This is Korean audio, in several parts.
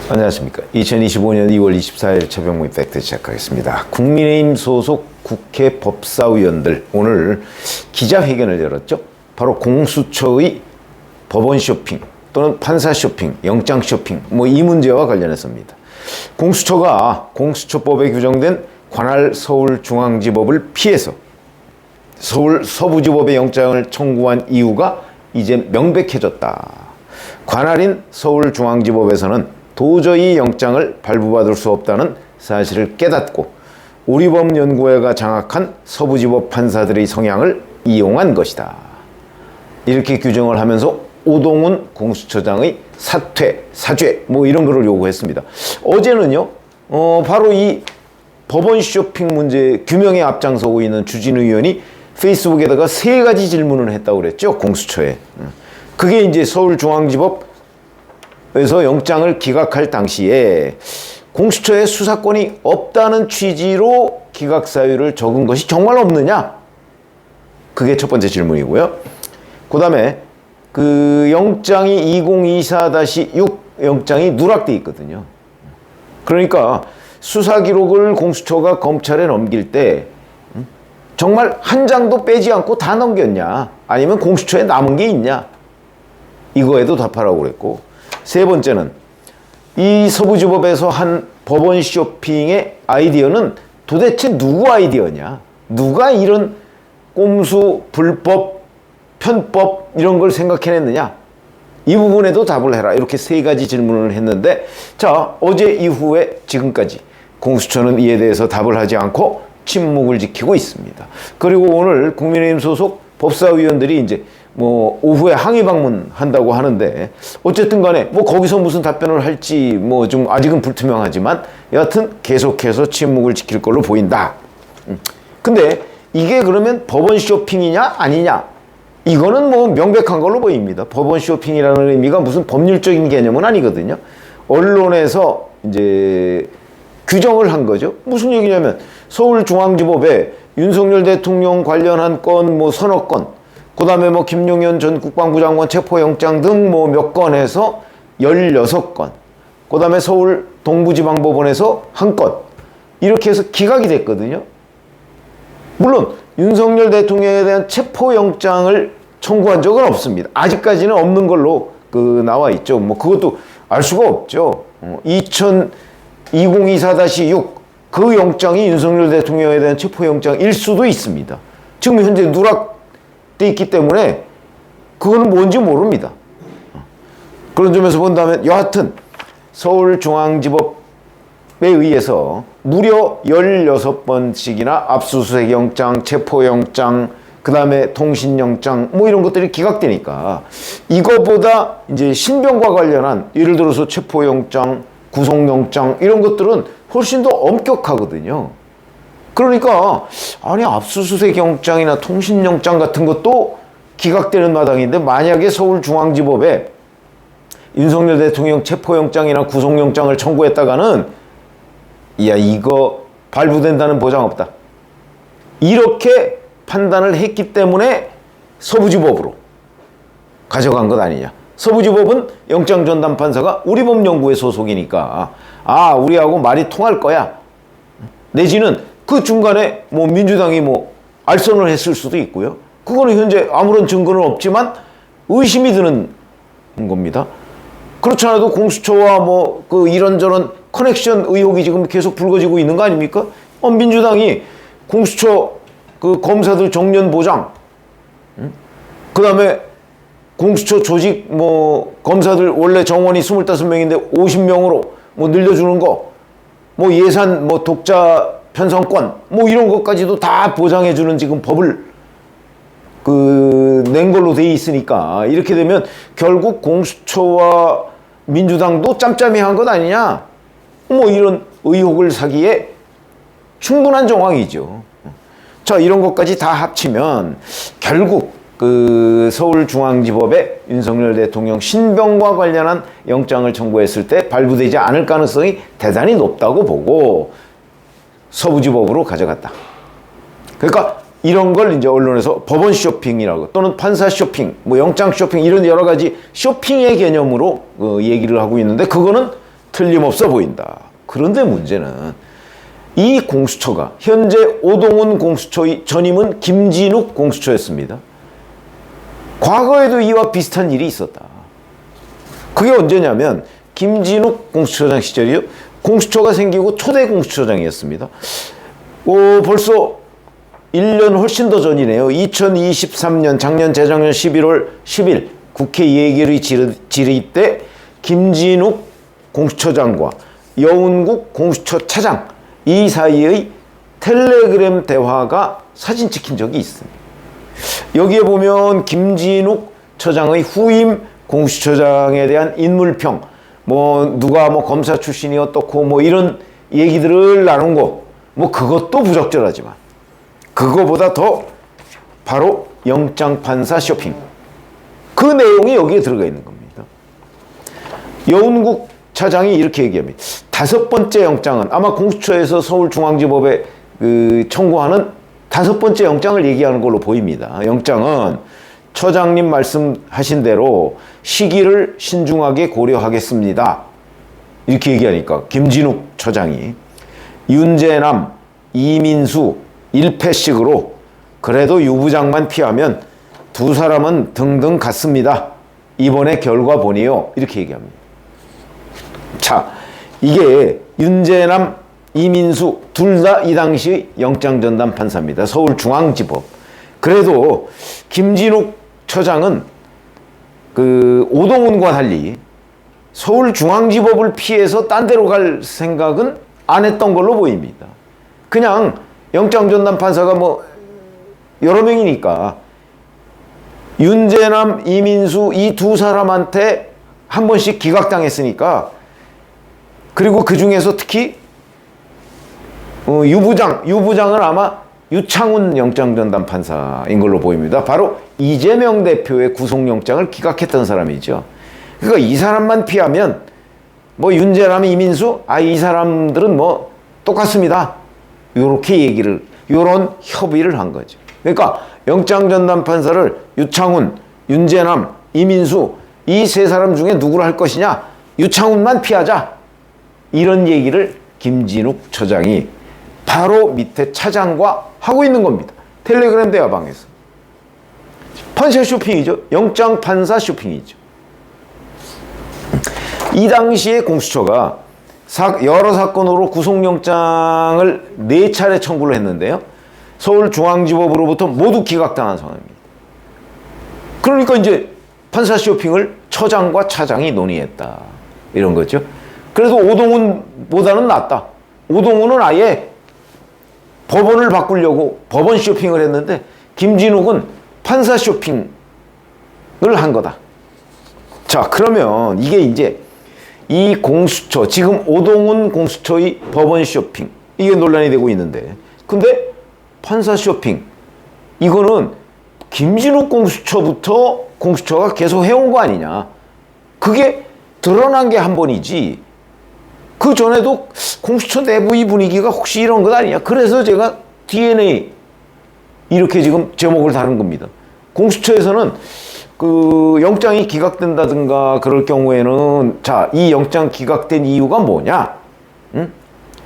안녕하십니까. 2025년 2월 24일 최병무의 팩트 시작하겠습니다. 국민의힘 소속 국회 법사위원들 오늘 기자회견을 열었죠. 바로 공수처의 법원 쇼핑 또는 판사 쇼핑, 영장 쇼핑 이 문제와 관련해서입니다. 공수처가 공수처법에 규정된 관할 서울중앙지법을 피해서 서울 서부지법에 영장을 청구한 이유가 이제 명백해졌다. 관할인 서울중앙지법에서는 도저히 영장을 발부받을 수 없다는 사실을 깨닫고 우리법연구회가 장악한 서부지법 판사들의 성향을 이용한 것이다. 이렇게 규정을 하면서 오동훈 공수처장의 사퇴, 사죄 이런 거를 요구했습니다. 어제는요, 바로 이 법원 쇼핑 문제 규명에 앞장서고 있는 주진우 의원이 페이스북에다가 3가지 질문을 했다고 그랬죠, 공수처에. 그게 이제 서울중앙지법 그래서 영장을 기각할 당시에 공수처에 수사권이 없다는 취지로 기각 사유를 적은 것이 정말 없느냐? 그게 첫 번째 질문이고요. 그 다음에 그 영장이 2024-6 영장이 누락돼 있거든요. 그러니까 수사 기록을 공수처가 검찰에 넘길 때 정말 한 장도 빼지 않고 다 넘겼냐? 아니면 공수처에 남은 게 있냐? 이거에도 답하라고 그랬고, 세 번째는 이 서부지법에서 한 법원 쇼핑의 아이디어는 도대체 누구 아이디어냐? 누가 이런 꼼수, 불법, 편법 이런 걸 생각해냈느냐? 이 부분에도 답을 해라. 이렇게 3가지 질문을 했는데, 자, 어제 이후에 지금까지 공수처는 이에 대해서 답을 하지 않고 침묵을 지키고 있습니다. 그리고 오늘 국민의힘 소속 법사위원들이 이제 오후에 항의 방문한다고 하는데, 어쨌든 간에 거기서 무슨 답변을 할지 좀 아직은 불투명하지만 여하튼 계속해서 침묵을 지킬 걸로 보인다. 근데 이게 그러면 법원 쇼핑이냐 아니냐? 이거는 명백한 걸로 보입니다. 법원 쇼핑이라는 의미가 무슨 법률적인 개념은 아니거든요. 언론에서 이제 규정을 한 거죠. 무슨 얘기냐면 서울중앙지법에 윤석열 대통령 관련한 건 서너 건, 그 다음에 김용현 전 국방부 장관 체포영장 등 몇 건에서 16건, 그 다음에 서울 동부지방법원에서 1건, 이렇게 해서 기각이 됐거든요. 물론 윤석열 대통령에 대한 체포영장을 청구한 적은 없습니다. 아직까지는 없는 걸로 나와 있죠. 그것도 알 수가 없죠. 2024-6 그 영장이 윤석열 대통령에 대한 체포영장일 수도 있습니다. 지금 현재 누락돼 있기 때문에 그거는 뭔지 모릅니다. 그런 점에서 본다면 여하튼 서울중앙지법에 의해서 무려 16번씩이나 압수수색 영장, 체포영장, 그 다음에 통신영장 이런 것들이 기각되니까 이거보다 이제 신병과 관련한 예를 들어서 체포영장, 구속영장 이런 것들은 훨씬 더 엄격하거든요. 그러니까 아니 압수수색 영장이나 통신영장 같은 것도 기각되는 마당인데, 만약에 서울중앙지법에 윤석열 대통령 체포영장이나 구속영장을 청구했다가는 이거 발부된다는 보장 없다. 이렇게 판단을 했기 때문에 서부지법으로 가져간 것 아니냐. 서부지법은 영장전담판사가 우리법연구회 소속이니까 우리하고 말이 통할 거야. 내지는 그 중간에 민주당이 알선을 했을 수도 있고요. 그거는 현재 아무런 증거는 없지만 의심이 드는 겁니다. 그렇지 않아도 공수처와 이런저런 커넥션 의혹이 지금 계속 불거지고 있는 거 아닙니까? 민주당이 공수처 검사들 정년 보장, 그 다음에 공수처 조직 검사들 원래 정원이 25명인데 50명으로 늘려주는 거, 예산 독자 편성권 이런 것까지도 다 보장해주는 지금 법을 낸 걸로 돼 있으니까, 이렇게 되면 결국 공수처와 민주당도 짬짬이 한 것 아니냐, 이런 의혹을 사기에 충분한 정황이죠. 자, 이런 것까지 다 합치면 결국 서울중앙지법에 윤석열 대통령 신병과 관련한 영장을 청구했을 때 발부되지 않을 가능성이 대단히 높다고 보고 서부지법으로 가져갔다. 그러니까 이런 걸 이제 언론에서 법원 쇼핑이라고 또는 판사 쇼핑, 뭐 영장 쇼핑 이런 여러 가지 쇼핑의 개념으로 얘기를 하고 있는데 그거는 틀림없어 보인다. 그런데 문제는 이 공수처가 현재 오동훈 공수처의 전임은 김진욱 공수처였습니다. 과거에도 이와 비슷한 일이 있었다. 그게 언제냐면 김진욱 공수처장 시절이요. 공수처가 생기고 초대 공수처장이었습니다. 벌써 1년 훨씬 더 전이네요. 2023년 작년 재작년 11월 10일 국회 예결위 질의 때 김진욱 공수처장과 여운국 공수처 차장 이 사이의 텔레그램 대화가 사진 찍힌 적이 있습니다. 여기에 보면 김진욱 처장의 후임 공수처장에 대한 인물평, 뭐 누가 뭐 검사 출신이 어떻고 뭐 이런 얘기들을 나눈 거, 뭐 그것도 부적절하지만 그거보다 더 바로 영장판사 쇼핑. 그 내용이 여기에 들어가 있는 겁니다. 여운국 차장이 이렇게 얘기합니다. 5번째 영장은 아마 공수처에서 서울중앙지법에 청구하는 5번째 영장을 얘기하는 걸로 보입니다. 영장은 처장님 말씀하신 대로 시기를 신중하게 고려하겠습니다. 이렇게 얘기하니까 김진욱 처장이 윤재남, 이민수 1패씩으로 그래도 유부장만 피하면 두 사람은 등등 같습니다. 이번에 결과 보니요. 이렇게 얘기합니다. 자, 이게 윤재남, 이민수 둘 다 이 당시 영장전담 판사입니다. 서울중앙지법. 그래도 김진욱 처장은 오동훈과 달리 서울중앙지법을 피해서 딴 데로 갈 생각은 안 했던 걸로 보입니다. 그냥 영장전담 판사가 뭐 여러 명이니까 윤재남, 이민수 이 두 사람한테 한 번씩 기각당했으니까, 그리고 그 중에서 특히 유부장은 아마 유창훈 영장전담 판사인 걸로 보입니다. 바로 이재명 대표의 구속영장을 기각했던 사람이죠. 그러니까 이 사람만 피하면 뭐 윤재남, 이민수 이 사람들은 뭐 똑같습니다. 요렇게 요런 협의를 한 거죠. 그러니까 영장전담 판사를 유창훈, 윤재남, 이민수 이 세 사람 중에 누구를 할 것이냐, 유창훈만 피하자, 이런 얘기를 김진욱 처장이 바로 밑에 차장과 하고 있는 겁니다. 텔레그램 대화방에서. 판사 쇼핑이죠. 영장 판사 쇼핑이죠. 이 당시에 공수처가 여러 사건으로 구속영장을 4차례 청구를 했는데요. 서울중앙지법으로부터 모두 기각당한 상황입니다. 그러니까 이제 판사 쇼핑을 처장과 차장이 논의했다, 이런 거죠. 그래서 오동훈보다는 낫다. 오동훈은 아예 법원을 바꾸려고 법원 쇼핑을 했는데 김진욱은 판사 쇼핑을 한 거다. 자, 그러면 이게 이제 이 공수처, 지금 오동훈 공수처의 법원 쇼핑, 이게 논란이 되고 있는데, 근데 판사 쇼핑, 이거는 김진욱 공수처부터 공수처가 계속 해온 거 아니냐. 그게 드러난 게 한 번이지, 그 전에도 공수처 내부의 분위기가 혹시 이런 것 아니냐. 그래서 제가 DNA 이렇게 지금 제목을 다룬 겁니다. 공수처에서는 영장이 기각된다든가 그럴 경우에는, 자, 이 영장 기각된 이유가 뭐냐? 응?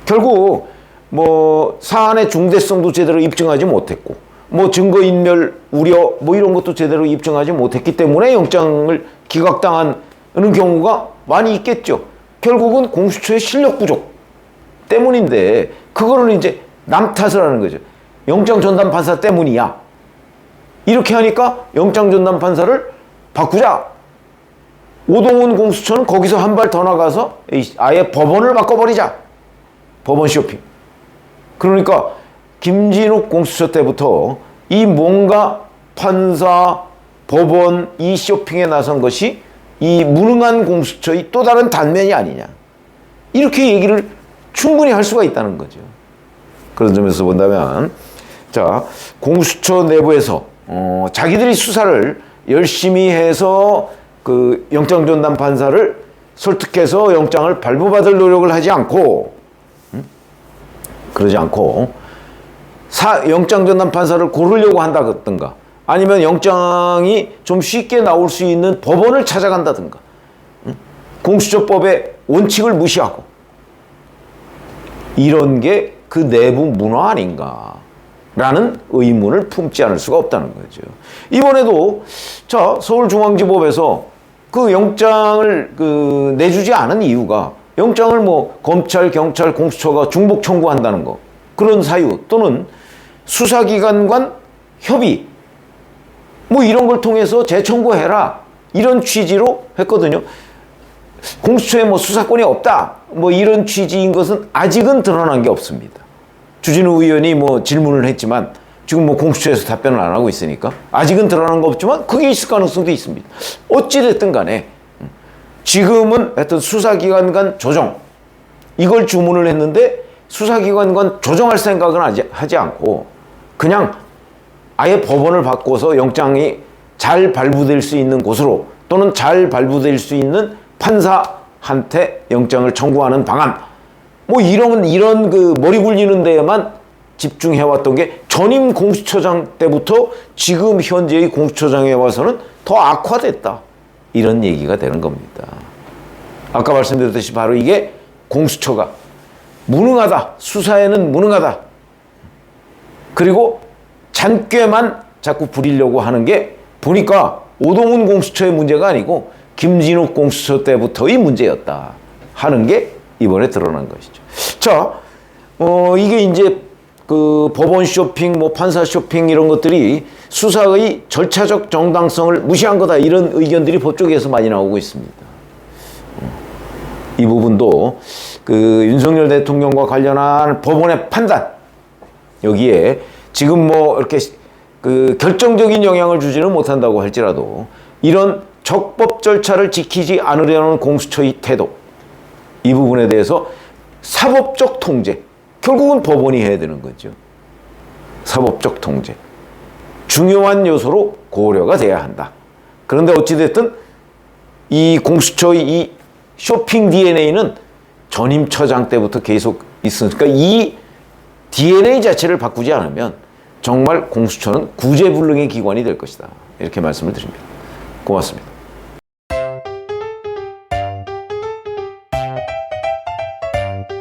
결국 뭐 사안의 중대성도 제대로 입증하지 못했고, 뭐 증거인멸 우려 뭐 이런 것도 제대로 입증하지 못했기 때문에 영장을 기각당하는 경우가 많이 있겠죠. 결국은 공수처의 실력 부족 때문인데, 그거를 이제 남 탓을 하는 거죠. 영장전담 판사 때문이야. 이렇게 하니까 영장전담 판사를 바꾸자. 오동훈 공수처는 거기서 한 발 더 나가서 아예 법원을 바꿔버리자. 법원 쇼핑. 그러니까 김진욱 공수처 때부터 이 뭔가 판사, 법원 이 쇼핑에 나선 것이 이 무능한 공수처의 또 다른 단면이 아니냐, 이렇게 얘기를 충분히 할 수가 있다는 거죠. 그런 점에서 본다면, 자, 공수처 내부에서 자기들이 수사를 열심히 해서 영장전담 판사를 설득해서 영장을 발부받을 노력을 하지 않고, 그러지 않고 영장 전담 판사를 고르려고 한다든가 아니면 영장이 좀 쉽게 나올 수 있는 법원을 찾아간다든가 공수처법의 원칙을 무시하고 이런 게 그 내부 문화 아닌가라는 의문을 품지 않을 수가 없다는 거죠. 이번에도 자 서울중앙지법에서 그 영장을 내주지 않은 이유가 영장을 뭐 검찰, 경찰, 공수처가 중복 청구한다는 거 그런 사유 또는 수사기관 간 협의 뭐 이런 걸 통해서 재청구해라 이런 취지로 했거든요. 공수처에 뭐 수사권이 없다 뭐 이런 취지인 것은 아직은 드러난 게 없습니다. 주진우 의원이 뭐 질문을 했지만 지금 뭐 공수처에서 답변을 안 하고 있으니까 아직은 드러난 거 없지만 그게 있을 가능성도 있습니다. 어찌됐든 간에 지금은 하여튼 수사기관 간 조정 이걸 주문을 했는데 수사기관 간 조정할 생각은 하지 않고 그냥 아예 법원을 바꿔서 영장이 잘 발부될 수 있는 곳으로 또는 잘 발부될 수 있는 판사한테 영장을 청구하는 방안 뭐 이런 그 머리 굴리는 데에만 집중해왔던 게 전임 공수처장 때부터 지금 현재의 공수처장에 와서는 더 악화됐다 이런 얘기가 되는 겁니다. 아까 말씀드렸듯이 바로 이게 공수처가 무능하다 수사에는 무능하다 그리고 잔꾀만 자꾸 부리려고 하는 게 보니까 오동훈 공수처의 문제가 아니고 김진욱 공수처 때부터의 문제였다 하는 게 이번에 드러난 것이죠. 자, 이게 이제 그 법원 쇼핑, 뭐 판사 쇼핑 이런 것들이 수사의 절차적 정당성을 무시한 거다 이런 의견들이 법조계에서 많이 나오고 있습니다. 이 부분도 그 윤석열 대통령과 관련한 법원의 판단 여기에 지금 뭐 이렇게 그 결정적인 영향을 주지는 못한다고 할지라도 이런 적법 절차를 지키지 않으려는 공수처의 태도 이 부분에 대해서 사법적 통제 결국은 법원이 해야 되는 거죠. 사법적 통제 중요한 요소로 고려가 돼야 한다. 그런데 어찌됐든 이 공수처의 이 쇼핑 DNA는 전임 처장 때부터 계속 있으니까 이 DNA 자체를 바꾸지 않으면 정말 공수처는 구제불능의 기관이 될 것이다. 이렇게 말씀을 드립니다. 고맙습니다.